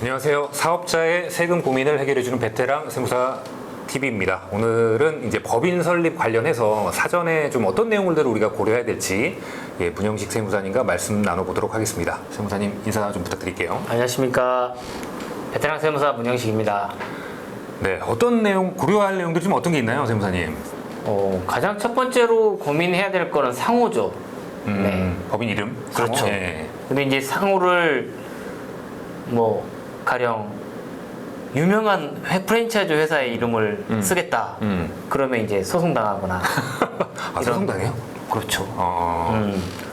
안녕하세요. 사업자의 세금 고민을 해결해주는 베테랑 세무사 TV입니다. 오늘은 이제 법인 설립 관련해서 사전에 좀 어떤 내용들을 우리가 고려해야 될지 문영식 세무사님과 말씀 나눠보도록 하겠습니다. 세무사님 인사 좀 부탁드릴게요. 안녕하십니까. 베테랑 세무사 문영식입니다. 네, 어떤 내용, 고려할 내용들이 좀 어떤 게 있나요, 세무사님? 가장 첫 번째로 고민해야 될 거는 상호죠. 네. 법인 이름? 그렇죠. 상호? 네. 근데 이제 상호를 가령 유명한 프랜차이즈 회사의 이름을 쓰겠다. 그러면 이제 소송당하거나. 소송당해요? 그렇죠.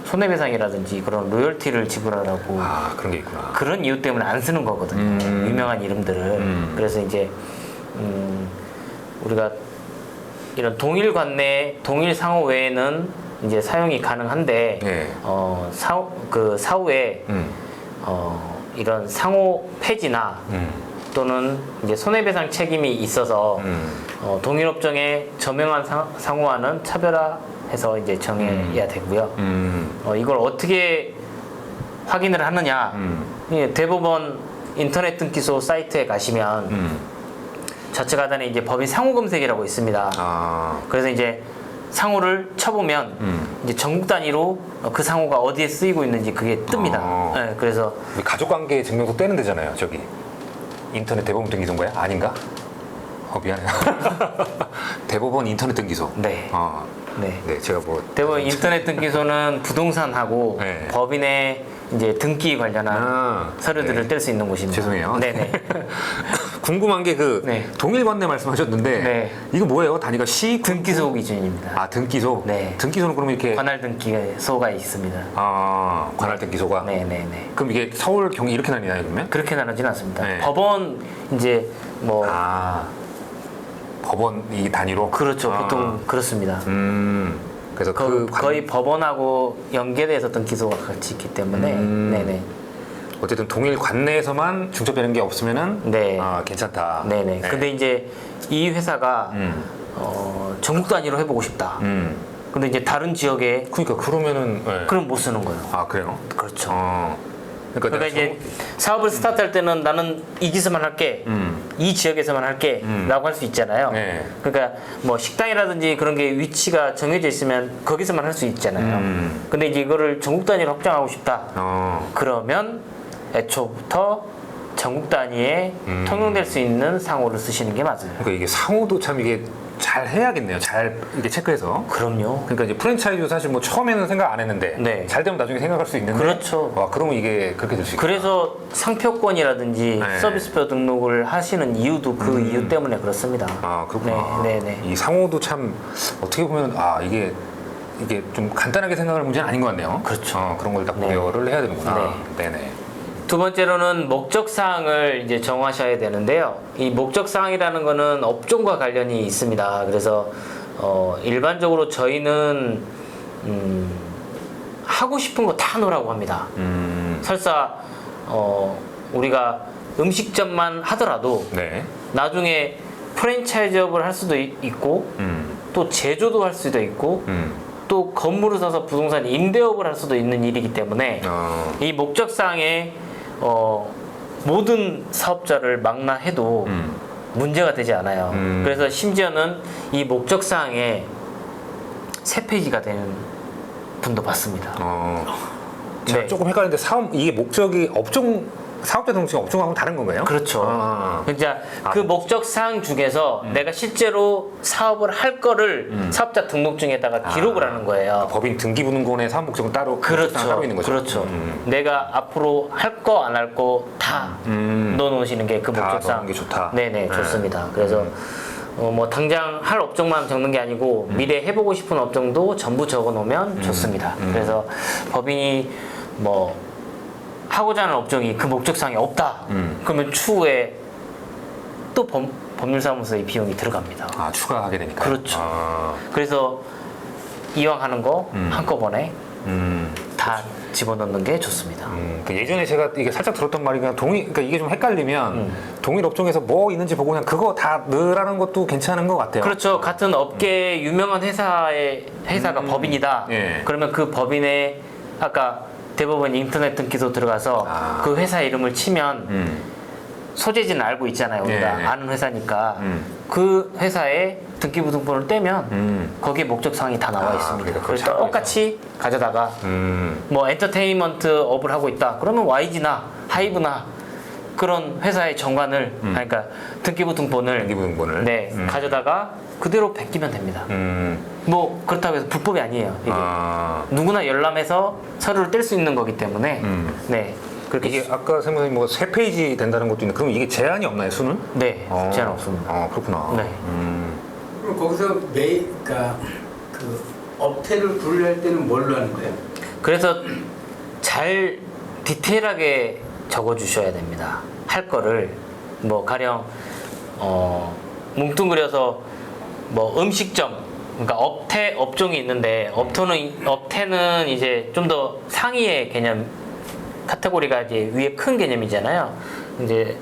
손해배상이라든지 그런 로열티를 지불하라고. 그런 게 있구나. 그런 이유 때문에 안 쓰는 거거든요. 유명한 이름들을. 그래서 이제 우리가 이런 동일 관내, 동일 상호 외에는 이제 사용이 가능한데, 네. 사후에 이런 상호 폐지나 또는 이제 손해배상 책임이 있어서 동일 업종의 저명한 상호와는 차별화해서 이제 정해야 되고요. 이걸 어떻게 확인을 하느냐? 대법원 인터넷 등기소 사이트에 가시면 좌측 하단에 이제 법인 상호 검색이라고 있습니다. 그래서 이제 상호를 쳐보면 이제 전국 단위로 그 상호가 어디에 쓰이고 있는지 그게 뜹니다. 네, 그래서 가족관계 증명서 떼는 데잖아요. 저기 인터넷 대법원 등기소인가요? 아닌가? 미안해요. 대법원 인터넷 등기소. 네. 네, 제가 대법원 인터넷 등기소는 부동산하고 네. 법인의 이제 등기 관련한 서류들을 뗄 수 있는 곳입니다. 죄송해요. 네네. 궁금한 게 네. 동일 관내 말씀하셨는데 네. 이거 뭐예요? 단위가 시 등기소 기준입니다. 등기소. 네. 등기소는 그러면 이렇게 관할 등기소가 있습니다. 관할 등기소가. 네네네. 그럼 이게 서울, 경기 이렇게 나뉘나요, 그러면? 그렇게 나누지는 않습니다. 네. 법원 이제 법원 이 단위로. 그렇죠. 보통 그렇습니다. 그래서 거의 법원하고 연계돼서 등기소가 같이 있기 때문에 네네. 어쨌든 동일 관내에서만 중첩되는 게 없으면은 네. 괜찮다. 네네. 네. 근데 이제 이 회사가 전국 단위로 해보고 싶다. 근데 이제 다른 지역에 그러면은 네. 그럼 못 쓰는 거예요. 그래요? 그렇죠. 그러니까 이제 사업을 스타트할 때는 나는 이 기서만 할게, 이 지역에서만 할게 라고 할 수 있잖아요. 네. 그러니까 뭐 식당이라든지 그런 게 위치가 정해져 있으면 거기서만 할 수 있잖아요. 근데 이제 이거를 전국 단위로 확장하고 싶다. 그러면 애초부터 전국 단위에 통용될 수 있는 상호를 쓰시는 게 맞아요. 그러니까 이게 상호도 참 이게 잘 해야겠네요. 잘 이게 체크해서. 그럼요. 그러니까 이제 프랜차이즈 사실 뭐 처음에는 생각 안 했는데 네. 잘 되면 나중에 생각할 수 있는데. 그렇죠. 그러면 이게 그렇게 될 수 있구나. 그래서 상표권이라든지 네. 서비스표 등록을 하시는 이유도 그 이유 때문에 그렇습니다. 그렇구나. 네. 이 상호도 참 어떻게 보면 이게 좀 간단하게 생각할 문제는 아닌 것 같네요. 그렇죠. 그런 걸 다 고려를 해야 되는구나. 네네. 두 번째로는 목적사항을 이제 정하셔야 되는데요. 이 목적사항이라는 거는 업종과 관련이 있습니다. 그래서 일반적으로 저희는 하고 싶은 거 다 넣으라고 합니다. 설사 우리가 음식점만 하더라도 네. 나중에 프랜차이즈업을 할 수도 있고 또 제조도 할 수도 있고 또 건물을 사서 부동산 임대업을 할 수도 있는 일이기 때문에 이 목적사항에 모든 사업자를 망라해도 문제가 되지 않아요. 그래서 심지어는 이 목적사항에 3페이지가 되는 분도 봤습니다. 제가 네. 조금 헷갈리는데 이게 목적이 사업자 등록증 업종하고는 다른 건가요? 그렇죠. 그러니까 그 목적사항 중에서 내가 실제로 사업을 할 거를 사업자 등록증에다가 기록을 하는 거예요. 법인 등기부등본의 사업 목적은 따로 그렇죠. 따로 있는 거죠. 그렇죠. 내가 앞으로 할 거 안 할 거 다 넣어놓으시는 게 그 다 목적사항. 넣는 게 좋다. 네네, 좋습니다. 그래서 뭐 당장 할 업종만 적는 게 아니고 미래 해보고 싶은 업종도 전부 적어놓으면 좋습니다. 그래서 법인이 뭐 하고자 하는 업종이 그 목적사항에 없다. 그러면 추후에 또 법률사무소의 비용이 들어갑니다. 추가하게 되니까. 그렇죠. 그래서 이왕 하는 거 한꺼번에 다 집어넣는 게 좋습니다. 예전에 제가 이게 살짝 들었던 말이 그러니까 이게 좀 헷갈리면 동일 업종에서 뭐 있는지 보고 그냥 그거 다 넣으라는 것도 괜찮은 것 같아요. 그렇죠. 같은 업계의 유명한 회사가 법인이다. 예. 그러면 그 법인의 아까 대법원 인터넷 등기소 들어가서 그 회사 이름을 치면 소재지는 알고 있잖아요. 우리가 네. 아는 회사니까 그 회사에 등기부등본을 떼면 거기에 목적사항이 다 나와 있습니다. 그러니까 그걸 그래서 참고해서. 똑같이 가져다가 뭐 엔터테인먼트 업을 하고 있다. 그러면 YG나 하이브나 그런 회사의 정관을 그러니까 등기부등본을 등기부등본을. 네 가져다가 그대로 베끼면 됩니다. 뭐 그렇다고 해서 불법이 아니에요. 이게 아, 누구나 열람해서 서류를 뗄 수 있는 거기 때문에 네 그렇게 이게 아까 선생님 뭐 3페이지 된다는 것도 있는데 그럼 이게 제한이 없나요, 수는? 네 제한 없습니다. 그렇구나. 네. 그럼 거기서 그러니까 그 업태를 분류할 때는 뭘로 하는 거예요? 그래서 잘 디테일하게 적어주셔야 됩니다. 할 거를 뭐 가령 뭉뚱그려서 뭐 음식점 그러니까 업태 업종이 있는데 업태는 이제 좀 더 상위의 개념 카테고리가 이제 위에 큰 개념이잖아요. 이제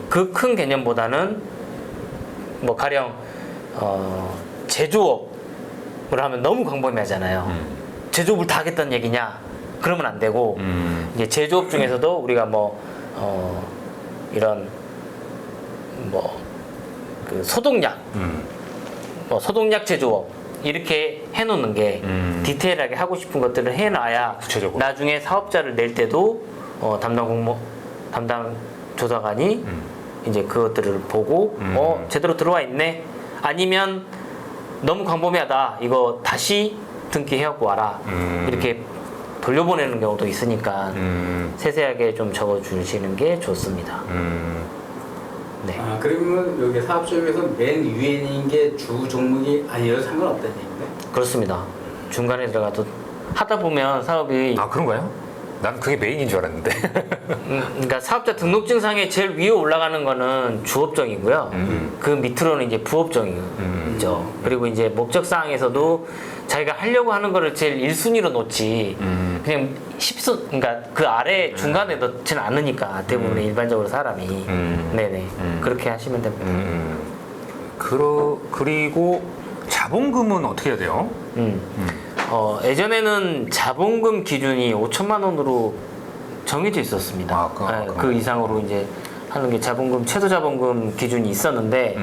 그 큰 개념보다는 뭐 가령 제조업을 하면 너무 광범위하잖아요. 제조업을 다 하겠다는 얘기냐? 그러면 안 되고 이제 제조업 중에서도 우리가 뭐 이런 뭐 그 소독약, 뭐 소독약 제조업 이렇게 해놓는 게 디테일하게 하고 싶은 것들을 해놔야 구체적으로. 나중에 사업자를 낼 때도 담당 조사관이 이제 그것들을 보고 제대로 들어와 있네 아니면 너무 광범위하다 이거 다시 등기해갖고 와라 이렇게 돌려보내는 경우도 있으니까 세세하게 좀 적어주시는 게 좋습니다. 네. 아 그러면 여기 사업적에서 맨 위에 있는 게 주 종목이 아니어도 상관없다는 얘기인데? 그렇습니다. 중간에 들어가도 하다 보면 사업이 아, 그런가요? 난 그게 메인인 줄 알았는데. 그러니까 사업자 등록증상에 제일 위에 올라가는 거는 주업종이고요. 그 밑으로는 이제 부업종이 있죠. 그리고 이제 목적사항에서도 자기가 하려고 하는 거를 제일 1순위로 놓지 그냥 10순 그러니까 그 아래 중간에 넣지는 않으니까 대부분의 일반적으로 사람이 네네 그렇게 하시면 됩니다. 그리고 자본금은 어떻게 해야 돼요? 예전에는 자본금 기준이 5천만 원으로 정해져 있었습니다. 아, 그 이상으로 이제 하는 게 자본금 최소 자본금 기준이 있었는데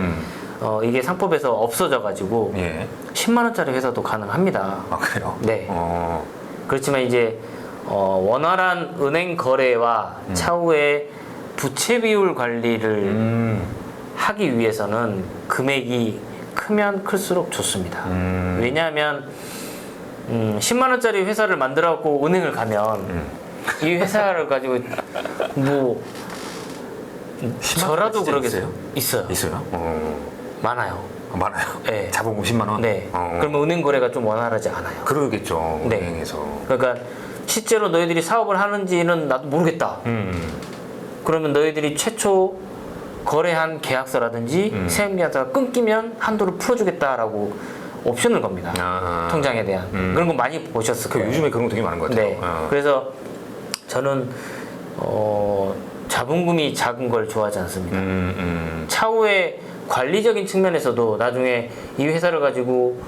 이게 상법에서 없어져가지고 예. 10만 원짜리 회사도 가능합니다. 아, 그래요? 네. 어, 그렇지만 이제 원활한 은행 거래와 차후에 부채 비율 관리를 하기 위해서는 금액이 크면 클수록 좋습니다. 왜냐하면 10만 원짜리 회사를 만들어갖고 은행을 가면 이 회사를 가지고 뭐 저라도 진짜 그러겠어요? 있어요. 있어요? 많아요. 많아요. 네. 자본금 10만 원? 네. 그러면 은행 거래가 좀 원활하지 않아요. 그러겠죠. 네. 은행에서. 그러니까 실제로 너희들이 사업을 하는지는 나도 모르겠다. 그러면 너희들이 최초 거래한 계약서라든지 세금계약서가 끊기면 한도를 풀어주겠다라고 옵션을 겁니다. 아. 통장에 대한 그런 거 많이 보셨을 그 거예요. 요즘에 그런 거 되게 많은 것 같아요. 네. 그래서 저는 자본금이 작은 걸 좋아하지 않습니다. 차후에 관리적인 측면에서도 나중에 이 회사를 가지고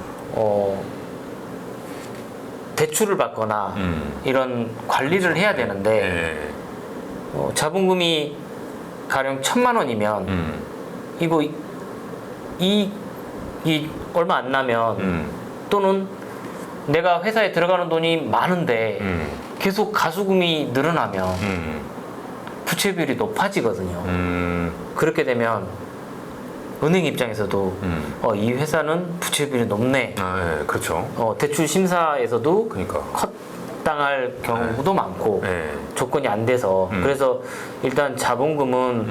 대출을 받거나 이런 관리를 해야 되는데 네. 자본금이 가령 1,000만 원이면 이거 이 얼마 안 나면 또는 내가 회사에 들어가는 돈이 많은데 계속 가수금이 늘어나면 부채 비율이 높아지거든요. 그렇게 되면 은행 입장에서도 이 회사는 부채 비율이 높네. 아, 네. 그렇죠. 대출 심사에서도 그러니까. 컷 당할 경우도 많고 네. 조건이 안 돼서 그래서 일단 자본금은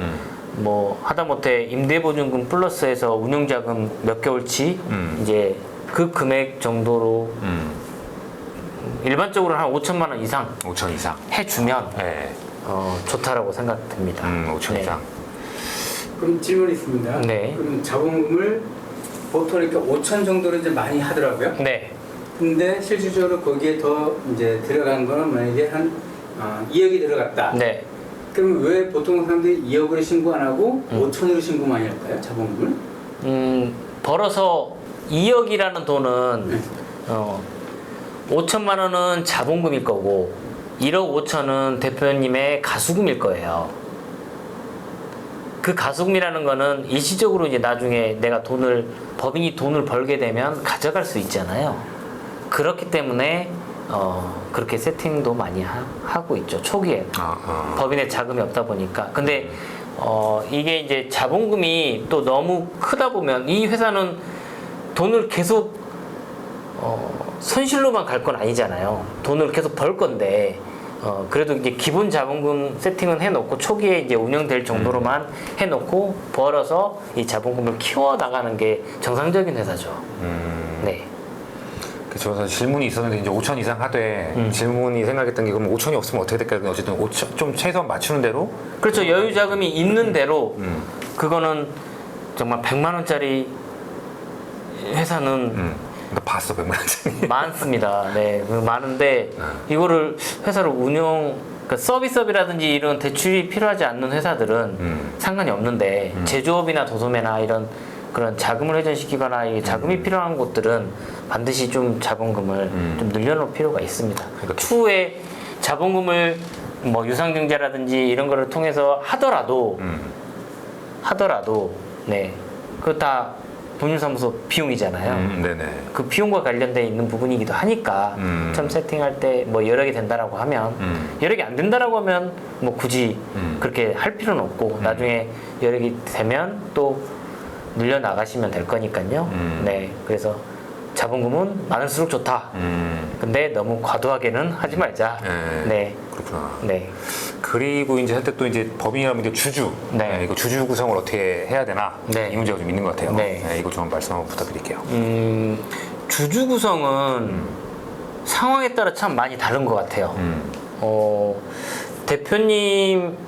뭐 하다못해 임대보증금 플러스해서 운용자금 몇 개월치 이제 그 금액 정도로 일반적으로 한 5천만 원 이상 5천 이상. 해주면 네. 좋다라고 생각됩니다. 5천 네. 이상. 그럼 질문이 있습니다. 네. 그럼 자본금을 보통 이렇게 5천 정도로 이제 많이 하더라고요. 네. 근데 실질적으로 거기에 더 이제 들어간 거는 만약에 한 2억이 들어갔다. 네. 그럼 왜 보통 사람들이 2억으로 신고 안 하고 5천으로 신고 많이 할까요? 자본금을? 벌어서 2억이라는 돈은 5천만 원은 자본금일 거고 1억 5천은 대표님의 가수금일 거예요. 그 가속미라는 거는 일시적으로 이제 나중에 내가 법인이 돈을 벌게 되면 가져갈 수 있잖아요. 그렇기 때문에 그렇게 세팅도 많이 하고 있죠. 초기에. 법인에 자금이 없다 보니까. 근데 이게 이제 자본금이 또 너무 크다 보면 이 회사는 돈을 계속 손실로만 갈 건 아니잖아요. 돈을 계속 벌 건데 그래도 이제 기본 자본금 세팅은 해놓고 초기에 이제 운영될 정도로만 해놓고 벌어서 이 자본금을 키워 나가는 게 정상적인 회사죠. 네. 그래서 질문이 있었는데 이제 5천 이상 하되 질문이 생각했던 게 그럼 5천이 없으면 어떻게 될까요? 어쨌든 5천 좀 최소한 맞추는 대로. 그렇죠. 여유 자금이 있는 대로 그거는 정말 100만 원짜리 회사는 나 봤어 100만 원짜리. 많습니다. 네, 많은데 이거를 회사를 그러니까 서비스업이라든지 이런 대출이 필요하지 않는 회사들은 상관이 없는데 제조업이나 도소매나 이런 그런 자금을 회전시키거나 이 자금이 필요한 곳들은 반드시 좀 자본금을 좀 늘려놓을 필요가 있습니다. 추후에 자본금을 뭐 유상증자라든지 이런 거를 통해서 하더라도 네, 그거 다 법률사무소 비용이잖아요. 네네. 그 비용과 관련돼 있는 부분이기도 하니까 처음 세팅할 때 뭐 여러 개 된다라고 하면 여러 개 안 된다라고 하면 뭐 굳이 그렇게 할 필요는 없고 나중에 여러 개 되면 또 늘려 나가시면 될 거니까요. 네, 그래서 자본금은 많을수록 좋다. 근데 너무 과도하게는 하지 말자. 네. 그렇구나. 네. 그리고 이제 할 때 또 이제 법인이라면 이제 주주. 네. 이거 주주 구성을 어떻게 해야 되나? 네. 이 문제가 좀 있는 것 같아요. 네. 이거 좀 말씀 한번 부탁드릴게요. 주주 구성은 상황에 따라 참 많이 다른 것 같아요. 대표님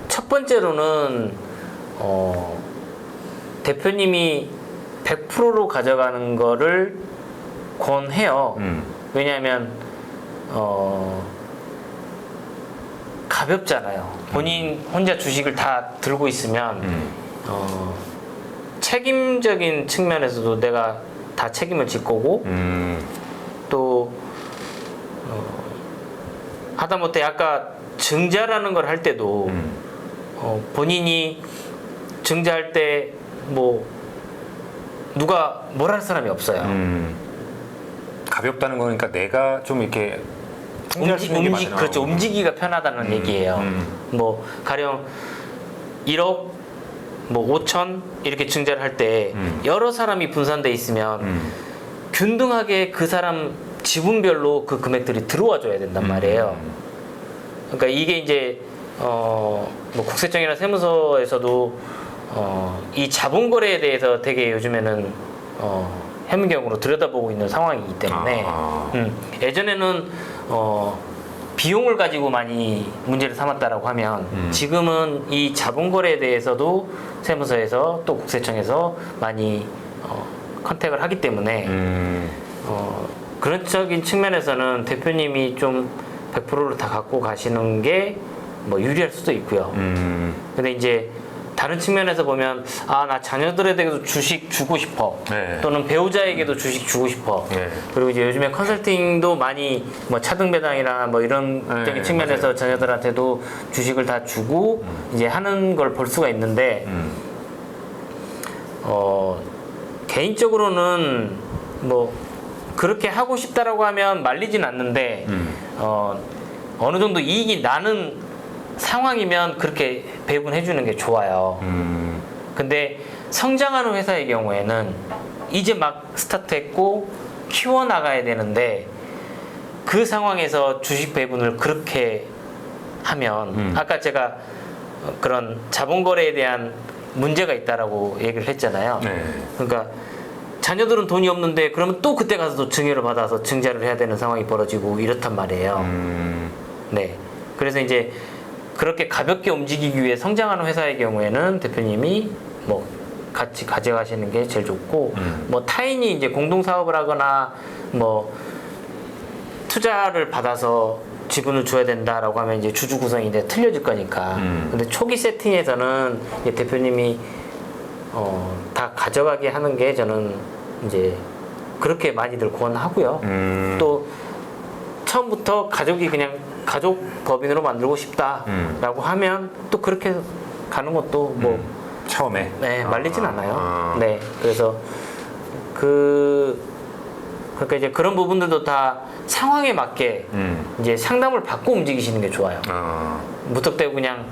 첫 번째로는 대표님이 100%로 가져가는 거를 권해요. 왜냐하면 가볍잖아요. 본인 혼자 주식을 다 들고 있으면 책임적인 측면에서도 내가 다 책임을 질 거고 또 하다못해 아까 증자라는 걸 할 때도 본인이 증자할 때 뭐 누가 뭘 할 사람이 없어요. 가볍다는 거니까 내가 좀 이렇게 그렇죠. 움직이기가 편하다는 얘기예요. 뭐 가령 1억 뭐 5천 이렇게 증자를 할 때 여러 사람이 분산돼 있으면 균등하게 그 사람 지분별로 그 금액들이 들어와 줘야 된단 말이에요. 그러니까 이게 이제 뭐 국세청이나 세무서에서도 이 자본거래에 대해서 되게 요즘에는 현미경으로 들여다보고 있는 상황이기 때문에 예전에는 비용을 가지고 많이 문제를 삼았다라고 하면 지금은 이 자본거래에 대해서도 세무서에서 또 국세청에서 많이 컨택을 하기 때문에 그런 적인 측면에서는 대표님이 좀 100%를 다 갖고 가시는 게 뭐 유리할 수도 있고요. 근데 이제 다른 측면에서 보면 나 자녀들에게도 주식 주고 싶어. 네. 또는 배우자에게도 주식 주고 싶어. 네. 그리고 이제 요즘에 컨설팅도 많이 뭐 차등 배당이나 뭐 이런 적인 측면에서 맞아요. 자녀들한테도 주식을 다 주고 이제 하는 걸 볼 수가 있는데 개인적으로는 뭐 그렇게 하고 싶다라고 하면 말리진 않는데 어느 정도 이익이 나는 상황이면 그렇게 배분해 주는 게 좋아요. 근데 성장하는 회사의 경우에는 이제 막 스타트했고 키워나가야 되는데 그 상황에서 주식 배분을 그렇게 하면 아까 제가 그런 자본거래에 대한 문제가 있다라고 얘기를 했잖아요. 네. 그러니까 자녀들은 돈이 없는데 그러면 또 그때 가서 또 증여를 받아서 증자를 해야 되는 상황이 벌어지고 이렇단 말이에요. 네. 그래서 이제 그렇게 가볍게 움직이기 위해 성장하는 회사의 경우에는 대표님이 뭐 같이 가져가시는 게 제일 좋고 뭐 타인이 이제 공동 사업을 하거나 뭐 투자를 받아서 지분을 줘야 된다라고 하면 이제 주주 구성이 이제 틀려질 거니까. 근데 초기 세팅에서는 이제 대표님이 다 가져가게 하는 게 저는 이제 그렇게 많이들 권하고요. 또 처음부터 가족이 그냥 가족 법인으로 만들고 싶다라고 하면 또 그렇게 가는 것도 뭐 처음에. 네, 말리진 아, 않아요. 아. 네, 그래서 그러니까 이제 그런 부분들도 다 상황에 맞게 이제 상담을 받고 움직이시는 게 좋아요. 무턱대고 그냥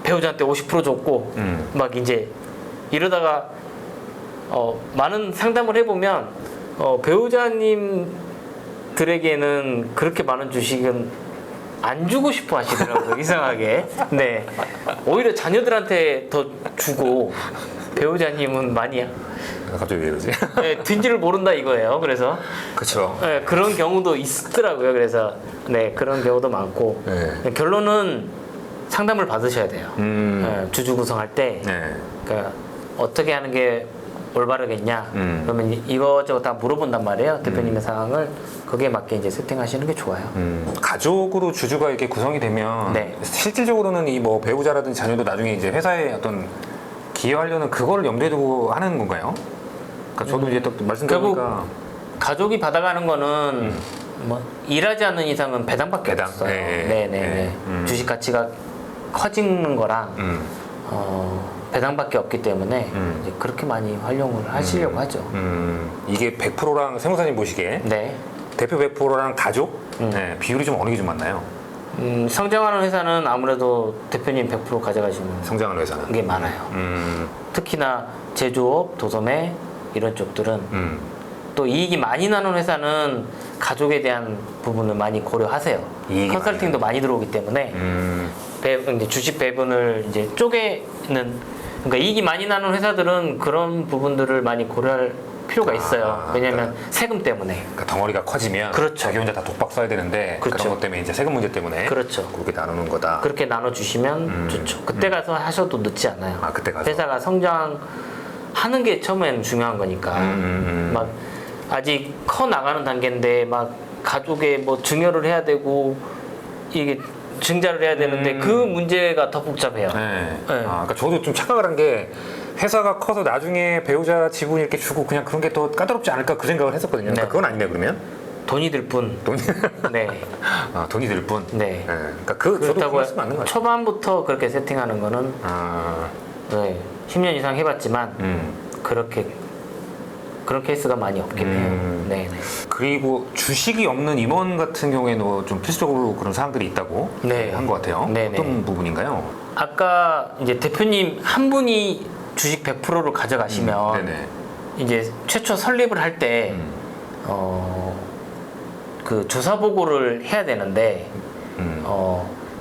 배우자한테 50% 줬고 막 이제 이러다가 많은 상담을 해보면 배우자님들에게는 그렇게 많은 주식은 안 주고 싶어 하시더라고요. 이상하게. 네. 오히려 자녀들한테 더 주고 배우자님은 많이 갑자기 왜 이러지? 네, 딘지를 모른다 이거예요. 그래서 그렇죠. 네, 그런 경우도 있더라고요. 그래서 네, 그런 경우도 많고 네. 결론은 상담을 받으셔야 돼요. 네, 주주 구성할 때 네. 그러니까 어떻게 하는 게 올바르겠냐. 그러면 이것저것 다 물어본단 말이에요. 대표님의 상황을 거기에 맞게 이제 세팅하시는 게 좋아요. 가족으로 주주가 이렇게 구성이 되면 네. 실질적으로는 이 뭐 배우자라든지 자녀도 나중에 이제 회사에 어떤 기여하려는 그걸 염두에 두고 하는 건가요? 그러니까 저도 이제 또 말씀드리니까 가족이 받아가는 거는 뭐 일하지 않는 이상은 배당밖에 배당? 없어요. 네. 네네네. 주식 가치가 커지는 거랑 배당밖에 없기 때문에 이제 그렇게 많이 활용을 하시려고 하죠. 이게 100%랑 세무사님 보시기에 네. 대표 100%랑 가족 네, 비율이 좀 어느 게 좀 맞나요? 성장하는 회사는 아무래도 대표님 100% 가져가시는 성장하는 회사는. 게 많아요. 특히나 제조업, 도소매 이런 쪽들은 또 이익이 많이 나는 회사는 가족에 대한 부분을 많이 고려하세요. 이익이 컨설팅도 많이 들어오기 때문에 이제 주식 배분을 이제 쪼개는 그러니까 이익이 많이 나는 회사들은 그런 부분들을 많이 고려할 필요가 있어요. 왜냐하면 세금 때문에. 그러니까 덩어리가 커지면 그렇죠. 자기 혼자 다 독박 써야 되는데 그렇죠. 그런 것 때문에 이제 세금 문제 때문에 그렇죠. 그렇게 나누는 거다. 그렇게 나눠주시면 좋죠. 그때 가서 하셔도 늦지 않아요. 아, 그때 가서. 회사가 성장하는 게 처음에는 중요한 거니까. 막 아직 커 나가는 단계인데 막 가족에 뭐 증여를 해야 되고 이게 증자를 해야 되는데 그 문제가 더 복잡해요. 네. 네. 그러니까 저도 좀 착각을 한 게 회사가 커서 나중에 배우자 지분 이렇게 주고 그냥 그런 게 더 까다롭지 않을까 그 생각을 했었거든요. 그러니까 네. 그건 아니네요, 그러면. 돈이 들 뿐. 돈이 네. 돈이 들 뿐. 네. 그러니까 저도 그 그렇다고 말씀 맞는 것 같아요. 초반부터 그렇게 세팅하는 거는 아, 네, 10년 이상 해봤지만 그렇게 그런 케이스가 많이 없긴 해요. 네. 네. 그리고 주식이 없는 임원 같은 경우에는 좀 필수적으로 그런 사항들이 있다고 네. 한 것 같아요. 네, 어떤 부분인가요? 아까 이제 대표님 한 분이 주식 100%를 가져가시면 네네. 이제 최초 설립을 할 때 그 조사 보고를 해야 되는데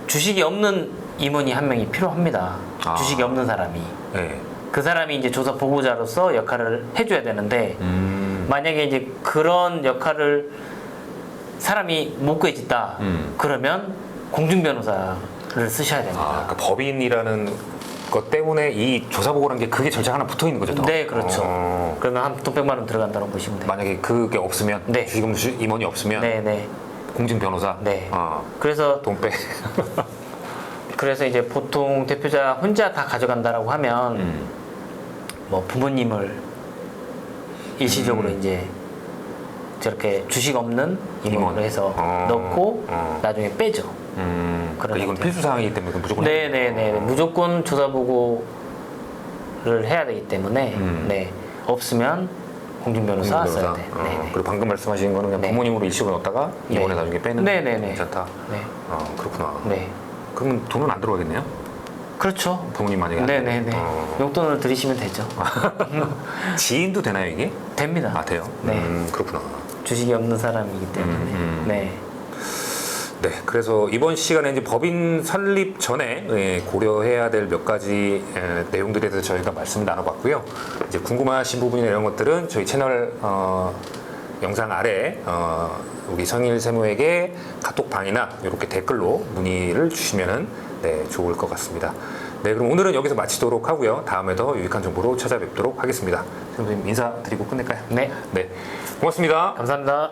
주식이 없는 임원이 한 명이 필요합니다. 아. 주식이 없는 사람이. 네. 그 사람이 이제 조사 보고자로서 역할을 해줘야 되는데 만약에 이제 그런 역할을 사람이 못 구해진다 그러면 공중 변호사를 쓰셔야 됩니다. 그러니까 법인이라는 것 때문에 이 조사 보고라는 게 그게 절차가 하나 붙어 있는 거죠. 더? 네, 그렇죠. 그러면 한 돈 100만 원 들어간다고 보시면 돼요. 만약에 그게 없으면 네. 주식 없는 임원이 없으면 네, 네, 공증 변호사 네. 어, 그래서 돈 빼. 이제 보통 대표자 혼자 다 가져간다라고 하면 뭐 부모님을 일시적으로 이제 저렇게 주식 없는 임원으로 임원. 해서 넣고 어. 나중에 빼죠. 그러니까 이건 상태. 필수 사항이기 때문에 그건 무조건. 네네네. 무조건 조사 보고를 해야 되기 때문에 네. 없으면 공중 변호사 공증 써야 변호사. 돼. 네네. 그리고 방금 말씀하신 거는 그냥 네. 부모님으로 일시적으로 넣었다가 네. 이번에 나중에 빼는. 네네네. 괜찮다. 네. 그렇구나. 네. 그러면 돈은 안 들어가겠네요? 그렇죠. 부모님 만약에 안 네네네. 되면. 용돈을 드리시면 되죠. 지인도 되나요 이게? 됩니다. 아 돼요? 네. 그렇구나. 주식이 없는 사람이기 때문에. 네. 네, 그래서 이번 시간에 이제 법인 설립 전에 고려해야 될 몇 가지 내용들에 대해서 저희가 말씀을 나눠봤고요. 이제 궁금하신 부분이나 이런 것들은 저희 채널 영상 아래 우리 성일 세무에게 카톡방이나 이렇게 댓글로 문의를 주시면은 네, 좋을 것 같습니다. 네, 그럼 오늘은 여기서 마치도록 하고요. 다음에 더 유익한 정보로 찾아뵙도록 하겠습니다. 선생님 인사드리고 끝낼까요? 네. 네, 고맙습니다. 감사합니다.